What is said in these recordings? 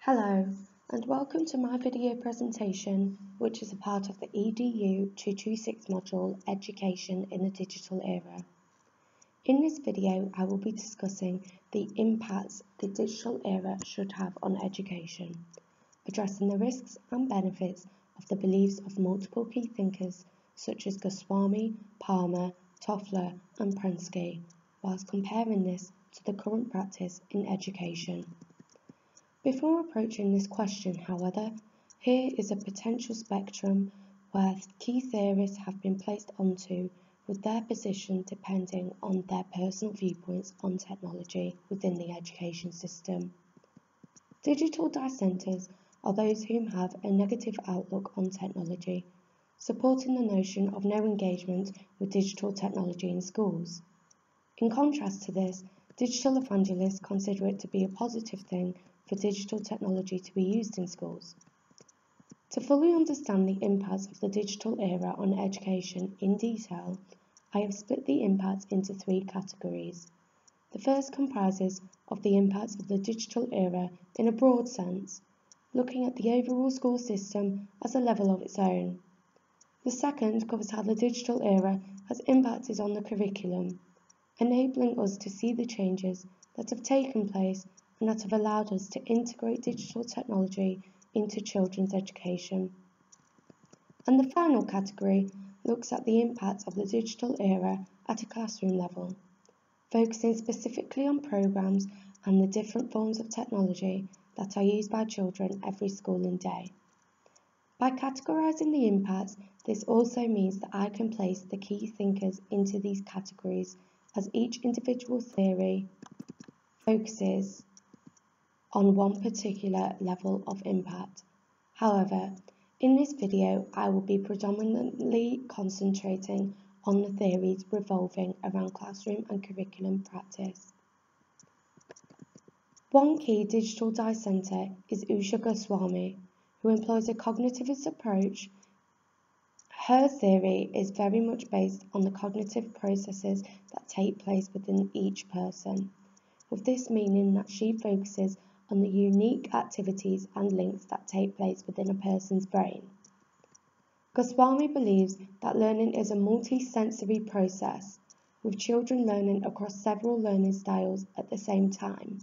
Hello, and welcome to my video presentation, which is a part of the EDU226 module, Education in the Digital Era. In this video, I will be discussing the impacts the digital era should have on education, addressing the risks and benefits of the beliefs of multiple key thinkers such as Goswami, Palmer, Toffler and Prensky, whilst comparing this to the current practice in education. Before approaching this question, however, here is a potential spectrum where key theorists have been placed onto with their position depending on their personal viewpoints on technology within the education system. Digital dissenters are those who have a negative outlook on technology, supporting the notion of no engagement with digital technology in schools. In contrast to this, digital evangelists consider it to be a positive thing for digital technology to be used in schools. To fully understand the impacts of the digital era on education in detail, I have split the impacts into three categories. The first comprises of the impacts of the digital era in a broad sense, looking at the overall school system as a level of its own. The second covers how the digital era has impacted on the curriculum, enabling us to see the changes that have taken place and that have allowed us to integrate digital technology into children's education. And the final category looks at the impact of the digital era at a classroom level, focusing specifically on programs and the different forms of technology that are used by children every schooling day. By categorising the impacts, this also means that I can place the key thinkers into these categories as each individual theory focuses on one particular level of impact. However, in this video, I will be predominantly concentrating on the theories revolving around classroom and curriculum practice. One key digital dissenter is Usha Goswami, who employs a cognitivist approach. Her theory is very much based on the cognitive processes that take place within each person, with this meaning that she focuses on the unique activities and links that take place within a person's brain. Goswami believes that learning is a multi-sensory process, with children learning across several learning styles at the same time.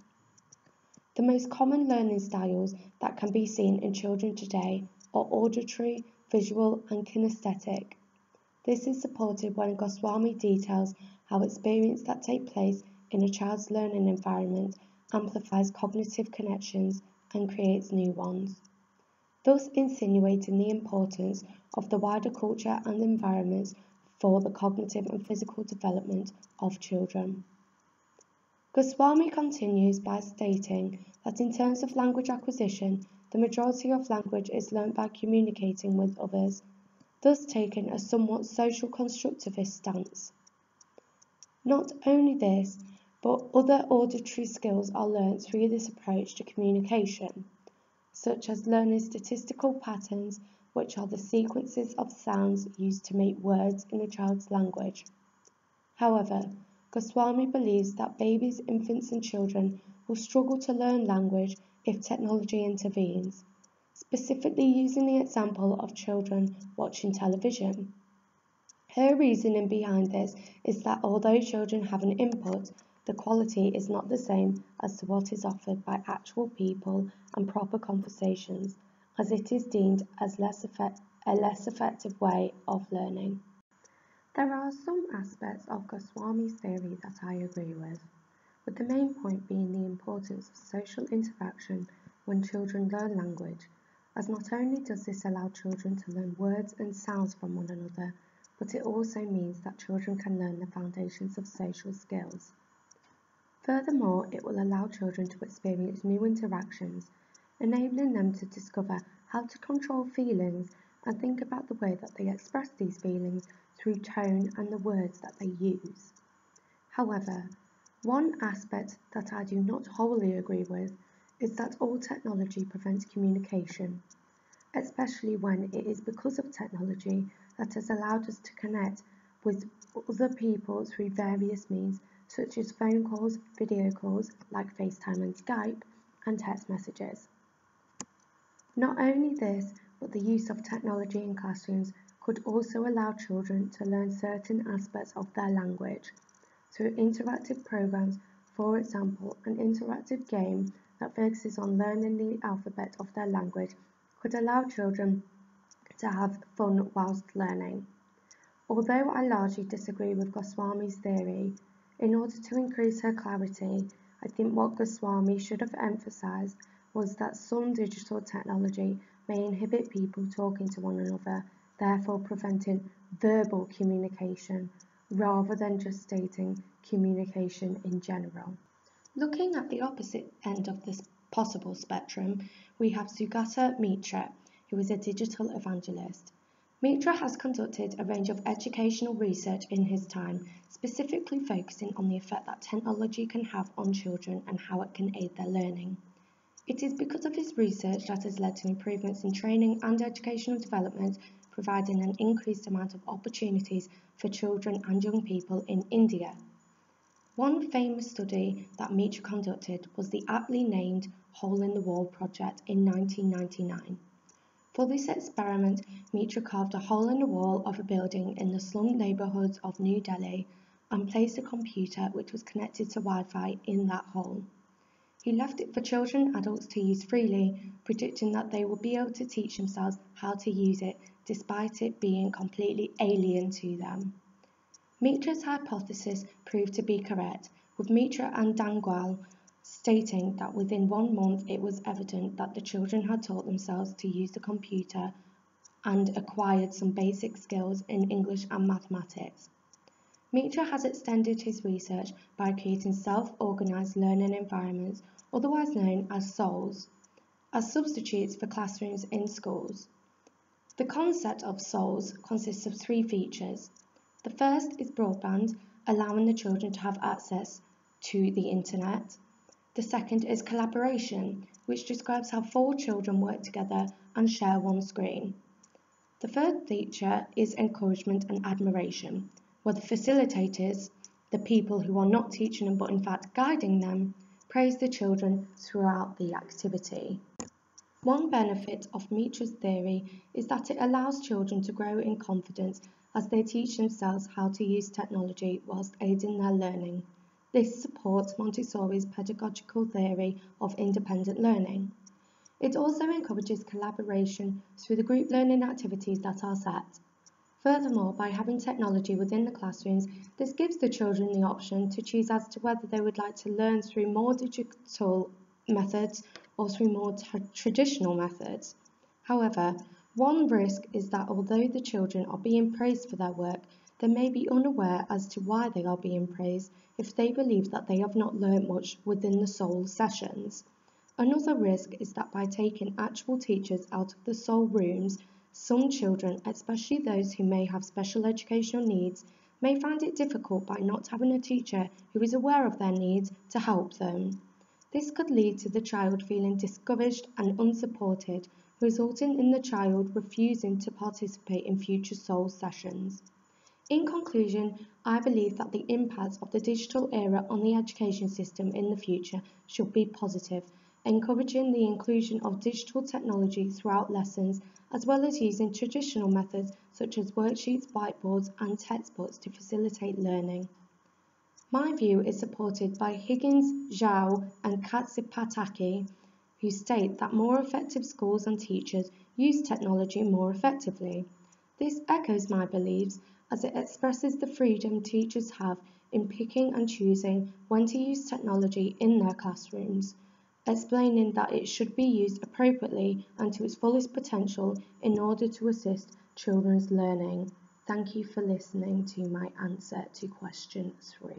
The most common learning styles that can be seen in children today are auditory, visual and kinesthetic. This is supported when Goswami details how experience that take place in a child's learning environment amplifies cognitive connections and creates new ones, thus insinuating the importance of the wider culture and environments for the cognitive and physical development of children. Goswami continues by stating that in terms of language acquisition, the majority of language is learnt by communicating with others, thus taking a somewhat social constructivist stance. Not only this, but other auditory skills are learnt through this approach to communication, such as learning statistical patterns, which are the sequences of sounds used to make words in a child's language. However, Goswami believes that babies, infants and children will struggle to learn language if technology intervenes, specifically using the example of children watching television. Her reasoning behind this is that although children have an input, the quality is not the same as to what is offered by actual people and proper conversations, as it is deemed as a less effective way of learning. There are some aspects of Goswami's theory that I agree with the main point being the importance of social interaction when children learn language, as not only does this allow children to learn words and sounds from one another, but it also means that children can learn the foundations of social skills. Furthermore, it will allow children to experience new interactions, enabling them to discover how to control feelings and think about the way that they express these feelings through tone and the words that they use. However, one aspect that I do not wholly agree with is that all technology prevents communication, especially when it is because of technology that has allowed us to connect with other people through various means such as phone calls, video calls like FaceTime and Skype, and text messages. Not only this, but the use of technology in classrooms could also allow children to learn certain aspects of their language. Through interactive programs, for example, an interactive game that focuses on learning the alphabet of their language could allow children to have fun whilst learning. Although I largely disagree with Goswami's theory, in order to increase her clarity, I think what Goswami should have emphasised was that some digital technology may inhibit people talking to one another, therefore preventing verbal communication, rather than just stating communication in general. Looking at the opposite end of this possible spectrum, we have Sugata Mitra, who is a digital evangelist. Mitra has conducted a range of educational research in his time, specifically focusing on the effect that technology can have on children and how it can aid their learning. It is because of his research that has led to improvements in training and educational development, providing an increased amount of opportunities for children and young people in India. One famous study that Mitra conducted was the aptly named Hole in the Wall project in 1999. For this experiment, Mitra carved a hole in the wall of a building in the slum neighbourhoods of New Delhi and placed a computer which was connected to Wi-Fi in that hole. He left it for children and adults to use freely, predicting that they would be able to teach themselves how to use it despite it being completely alien to them. Mitra's hypothesis proved to be correct, with Mitra and Dangwal stating that within 1 month it was evident that the children had taught themselves to use the computer and acquired some basic skills in English and mathematics. Mitra has extended his research by creating self-organised learning environments, otherwise known as SOLs, as substitutes for classrooms in schools. The concept of SOLs consists of 3 features. The first is broadband, allowing the children to have access to the internet. The second is collaboration, which describes how 4 children work together and share one screen. The third feature is encouragement and admiration, where the facilitators, the people who are not teaching them but in fact guiding them, praise the children throughout the activity. One benefit of Mitra's theory is that it allows children to grow in confidence as they teach themselves how to use technology whilst aiding their learning. This supports Montessori's pedagogical theory of independent learning. It also encourages collaboration through the group learning activities that are set. Furthermore, by having technology within the classrooms, this gives the children the option to choose as to whether they would like to learn through more digital methods or through more traditional methods. However, one risk is that although the children are being praised for their work, they may be unaware as to why they are being praised if they believe that they have not learnt much within the SOL sessions. Another risk is that by taking actual teachers out of the SOL rooms, some children, especially those who may have special educational needs, may find it difficult by not having a teacher who is aware of their needs to help them. This could lead to the child feeling discouraged and unsupported, resulting in the child refusing to participate in future SOL sessions. In conclusion, I believe that the impact of the digital era on the education system in the future should be positive, encouraging the inclusion of digital technology throughout lessons, as well as using traditional methods such as worksheets, whiteboards, and textbooks to facilitate learning. My view is supported by Higgins, Zhao, and Katsipataki, who state that more effective schools and teachers use technology more effectively. This echoes my beliefs as it expresses the freedom teachers have in picking and choosing when to use technology in their classrooms, explaining that it should be used appropriately and to its fullest potential in order to assist children's learning. Thank you for listening to my answer to question 3.